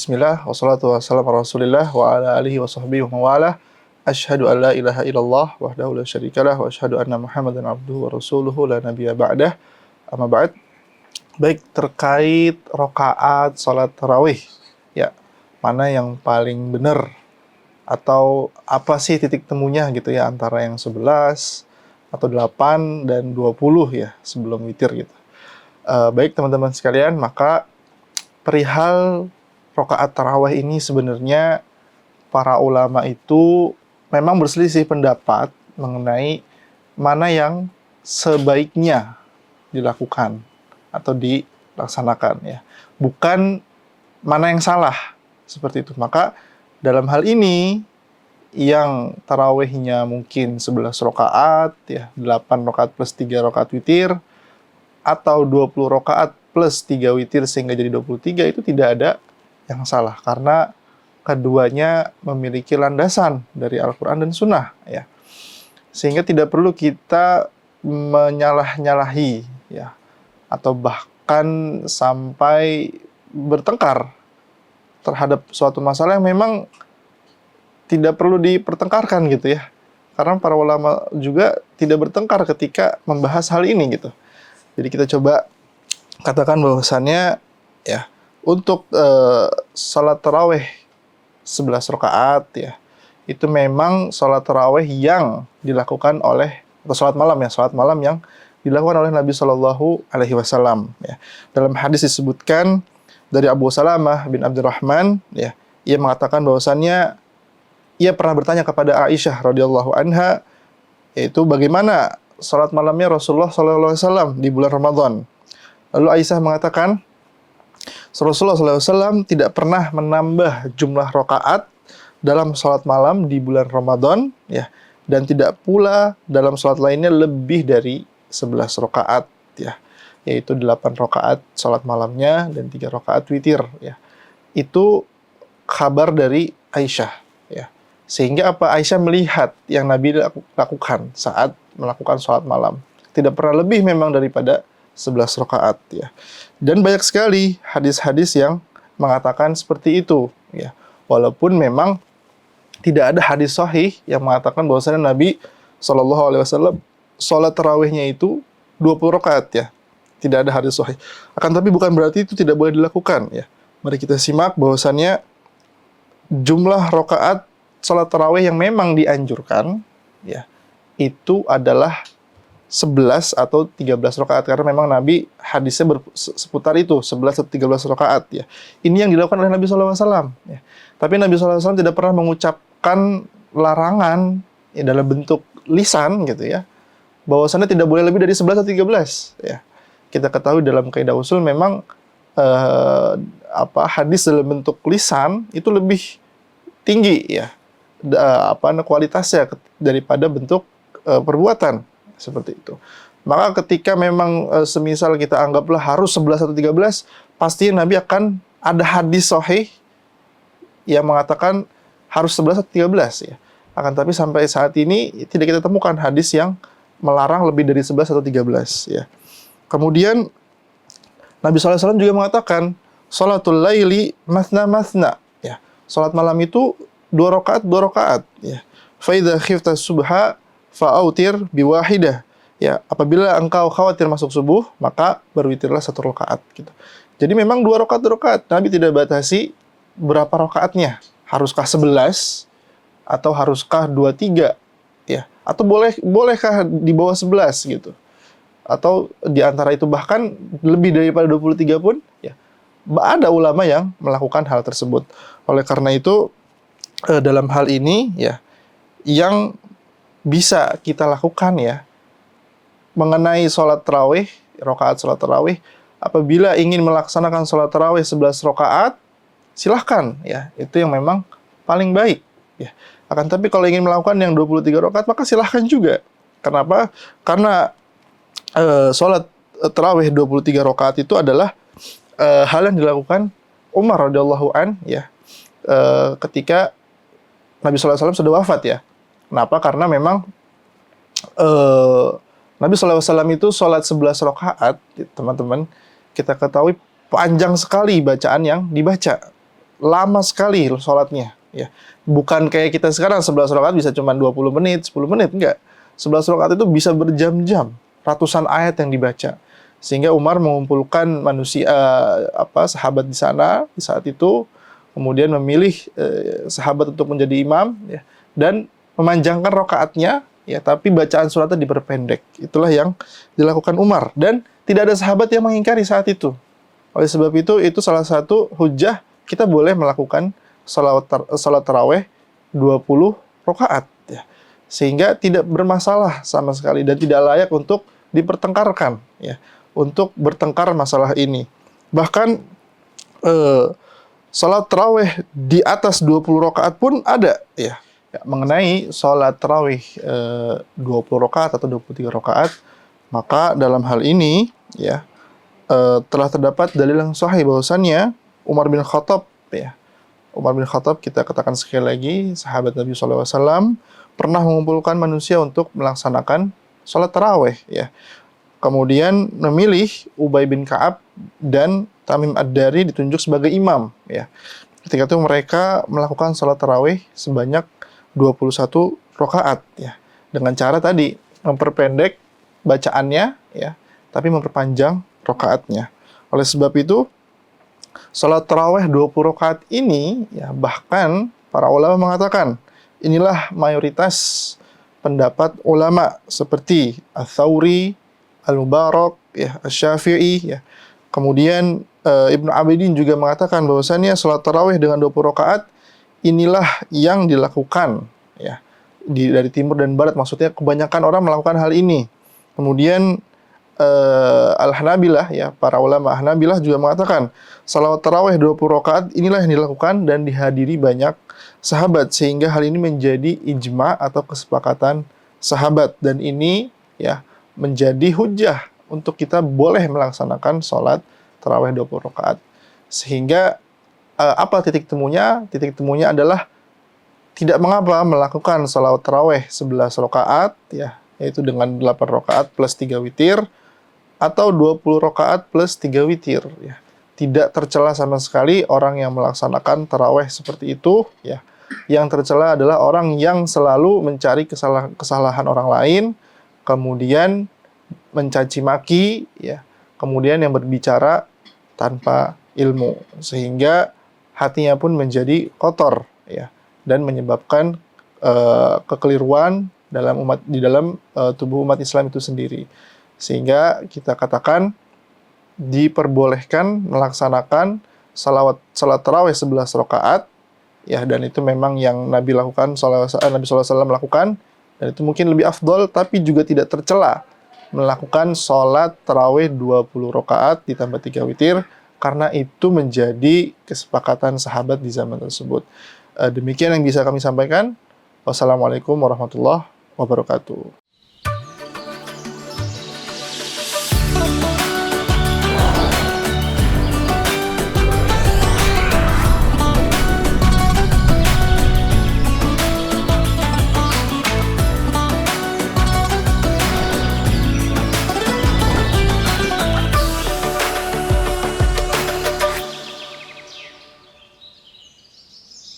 Bismillah, wassalatu wassalamu ala rasulillah wa ala alihi wa sahbihi wa mawalah. Asyhadu an la ilaha illallah wahdahu la syarikalah wa asyhadu anna Muhammadan abduhu wa rasuluhu la nabiyya ba'dah. Amma ba'd. Baik, terkait rakaat salat tarawih, ya, mana yang paling benar atau apa sih titik temunya gitu ya antara yang 11 atau 8 dan 20 ya sebelum witir gitu. Baik teman-teman sekalian, maka perihal rakaat tarawih ini sebenarnya para ulama itu memang berselisih pendapat mengenai mana yang sebaiknya dilakukan atau dilaksanakan ya. Bukan mana yang salah seperti itu. Maka dalam hal ini yang tarawihnya mungkin 11 rakaat ya, 8 rakaat plus 3 rakaat witir atau 20 rakaat plus 3 witir sehingga jadi 23 itu tidak ada yang salah karena keduanya memiliki landasan dari Al-Quran dan Sunnah ya, sehingga tidak perlu kita menyalah-nyalahi ya atau bahkan sampai bertengkar terhadap suatu masalah yang memang tidak perlu dipertengkarkan gitu ya, karena para ulama juga tidak bertengkar ketika membahas hal ini gitu. Jadi kita coba katakan bahwasannya ya untuk salat tarawih 11 rakaat ya, itu memang salat tarawih yang dilakukan oleh, atau salat malam ya, salat malam yang dilakukan oleh Nabi Shallallahu Alaihi Wasallam ya. Dalam hadis disebutkan dari Abu Salamah bin Abdurrahman ya, ia mengatakan bahwasannya ia pernah bertanya kepada Aisyah radhiyallahu anha, yaitu bagaimana salat malamnya Rasulullah Shallallahu Alaihi Wasallam di bulan Ramadan. Lalu Aisyah mengatakan, Rasulullah SAW tidak pernah menambah jumlah rakaat dalam salat malam di bulan Ramadan ya, dan tidak pula dalam salat lainnya lebih dari 11 rakaat ya, yaitu 8 rakaat salat malamnya dan 3 rakaat witir ya. Itu kabar dari Aisyah ya. Sehingga apa, Aisyah melihat yang Nabi lakukan saat melakukan salat malam tidak pernah lebih memang daripada 11 rakaat ya. Dan banyak sekali hadis-hadis yang mengatakan seperti itu ya. Walaupun memang tidak ada hadis sahih yang mengatakan bahwasanya Nabi Shallallahu Alaihi Wasallam salat tarawihnya itu 20 rakaat ya. Tidak ada hadis sahih. Akan tapi bukan berarti itu tidak boleh dilakukan ya. Mari kita simak bahwasannya jumlah rakaat salat tarawih yang memang dianjurkan ya, itu adalah 11 atau 13 rakaat, karena memang Nabi hadisnya seputar itu 11 atau 13 rakaat ya. Ini yang dilakukan oleh Nabi SAW ya. Tapi Nabi SAW tidak pernah mengucapkan larangan ya, dalam bentuk lisan gitu ya, bahwasannya tidak boleh lebih dari 11 atau 13 ya. Kita ketahui dalam kaidah usul memang hadis dalam bentuk lisan itu lebih tinggi ya, kualitasnya daripada bentuk perbuatan seperti itu. Maka ketika memang semisal kita anggaplah harus 11 atau 13, pasti Nabi akan ada hadis sahih yang mengatakan harus 11 atau 13 ya. Akan tapi sampai saat ini tidak kita temukan hadis yang melarang lebih dari 11 atau 13 ya. Kemudian Nabi SAW juga mengatakan salatul laili mathna mathna ya. Salat malam itu 2 rakaat ya. Fa idza khifta subha fa'autir biwahidah ya, apabila engkau khawatir masuk subuh maka berwitirlah 1 rakaat gitu. Jadi memang 2 rakaat Nabi tidak batasi berapa rakaatnya, haruskah 11 atau haruskah 23 ya, atau bolehkah di bawah 11 gitu, atau di antara itu bahkan lebih daripada 23 pun ya. Ada ulama yang melakukan hal tersebut. Oleh karena itu dalam hal ini ya, yang bisa kita lakukan ya mengenai sholat tarawih, rakaat sholat tarawih, apabila ingin melaksanakan sholat tarawih 11 rakaat, silahkan ya, itu yang memang paling baik ya. Akan tapi kalau ingin melakukan yang 23 rakaat maka silahkan juga. Kenapa? Karena sholat tarawih 23 rakaat itu adalah hal yang dilakukan Umar radhiyallahu an ya, ketika Nabi SAW sudah wafat ya. Kenapa? Karena memang Nabi SAW itu sholat 11 rakaat, teman-teman, kita ketahui panjang sekali bacaan yang dibaca. lama sekali sholatnya, ya. Bukan kayak kita sekarang 11 rakaat bisa cuma 20 menit, 10 menit, enggak. 11 rakaat itu bisa berjam-jam, ratusan ayat yang dibaca. Sehingga Umar mengumpulkan manusia sahabat di sana di saat itu, kemudian memilih sahabat untuk menjadi imam, ya, dan memanjangkan rakaatnya, ya, tapi bacaan suratnya diperpendek. Itulah yang dilakukan Umar, dan tidak ada sahabat yang mengingkari saat itu. Oleh sebab itu salah satu hujah kita boleh melakukan salat tarawih 20 rakaat, ya. Sehingga tidak bermasalah sama sekali dan tidak layak untuk dipertengkarkan, ya, untuk bertengkar masalah ini. Bahkan salat tarawih di atas 20 rakaat pun ada, ya. Mengenai salat tarawih 20 rakaat atau 23 rakaat, maka dalam hal ini, ya, telah terdapat dalil yang sahih bahwasannya Umar bin Khattab, ya, Umar bin Khattab, kita katakan sekali lagi, sahabat Nabi SAW, pernah mengumpulkan manusia untuk melaksanakan sholat tarawih, ya. Kemudian memilih Ubay bin Ka'ab dan Tamim Ad-Dari ditunjuk sebagai imam, ya. Ketika itu mereka melakukan sholat tarawih sebanyak 21 rakaat, ya. Dengan cara tadi memperpendek bacaannya, ya, tapi memperpanjang rakaatnya. Oleh sebab itu, salat tarawih 20 rakaat ini, ya, bahkan para ulama mengatakan inilah mayoritas pendapat ulama seperti Ats-Tsauri, Al-Mubarak, ya, Asy-Syafi'i, ya. Kemudian Ibnu Abidin juga mengatakan bahwasannya salat tarawih dengan 20 rakaat inilah yang dilakukan, ya, dari timur dan barat, maksudnya kebanyakan orang melakukan hal ini. Kemudian Al-Hanabilah, ya, para ulama Hanabilah juga mengatakan salawat tarawih 20 rakaat inilah yang dilakukan dan dihadiri banyak sahabat, sehingga hal ini menjadi ijma atau kesepakatan sahabat, dan ini, ya, menjadi hujah untuk kita boleh melaksanakan salat tarawih 20 rakaat. Sehingga apa titik temunya? Titik temunya adalah tidak mengapa melakukan salawat tarawih 11 rakaat, ya, yaitu dengan 8 rakaat plus 3 witir, atau 20 rakaat plus 3 witir, ya. Tidak tercela sama sekali orang yang melaksanakan tarawih seperti itu, ya. Yang tercela adalah orang yang selalu mencari kesalahan orang lain, kemudian mencaci maki, ya, kemudian yang berbicara tanpa ilmu, sehingga hatinya pun menjadi kotor, ya, dan menyebabkan kekeliruan di dalam tubuh umat Islam itu sendiri. Sehingga kita katakan diperbolehkan melaksanakan salat tarawih 11 rakaat, ya, dan itu memang yang Nabi lakukan, Nabi SAW lakukan, dan itu mungkin lebih afdol, tapi juga tidak tercela melakukan salat tarawih 20 rakaat ditambah 3 witir, karena itu menjadi kesepakatan sahabat di zaman tersebut. Demikian yang bisa kami sampaikan. Wassalamualaikum warahmatullahi wabarakatuh.